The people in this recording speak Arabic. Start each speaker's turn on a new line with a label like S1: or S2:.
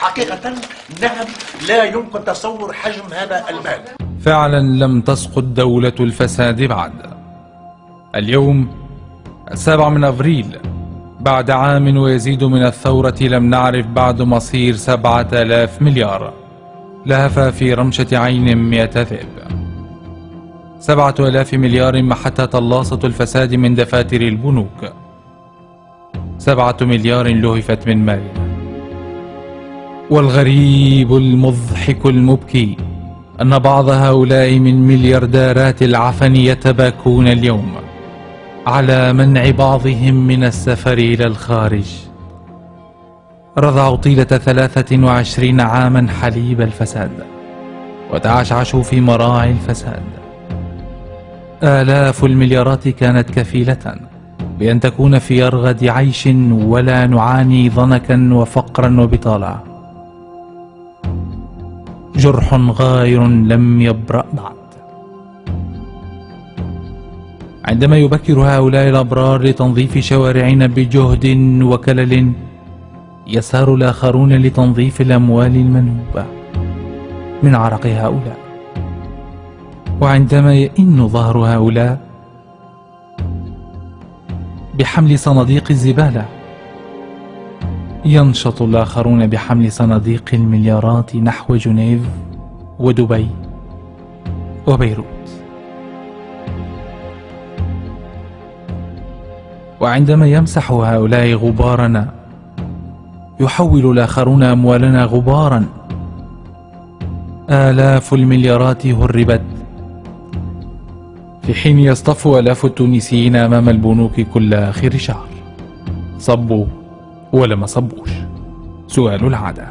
S1: حقيقة نعم، لا يمكن تصور حجم هذا المال.
S2: فعلا لم تسقط دولة الفساد بعد. اليوم 7 من أبريل، بعد عام ويزيد من الثورة، لم نعرف بعد مصير 7000 مليار لهف في رمشة عين 100 ذئب. 7000 مليار محتها طلاصة الفساد من دفاتر البنوك. 7 مليار لهفت من مالنا. والغريب المضحك المبكي أن بعض هؤلاء من مليارديرات العفن يتباكون اليوم على منع بعضهم من السفر إلى الخارج. رضعوا طيلة 23 عاما حليب الفساد وتعشعشوا في مراعي الفساد. آلاف المليارات كانت كفيلة بأن تكون في أرغد عيش ولا نعاني ضنكا وفقرا وبطالة. جرح غاير لم يبرأ بعد. عندما يبكر هؤلاء الأبرار لتنظيف شوارعنا بجهد وكلل، يسار الآخرون لتنظيف الأموال المنهوبة من عرق هؤلاء. وعندما يئن ظهر هؤلاء بحمل صناديق الزبالة، ينشط الآخرون بحمل صناديق المليارات نحو جنيف ودبي وبيروت. وعندما يمسح هؤلاء غبارنا، يحول الآخرون أموالنا غبارا. آلاف المليارات هربت، في حين يصطف آلاف التونسيين أمام البنوك كل آخر شهر. صبوا ولا ما صبوش؟ سؤال العادة.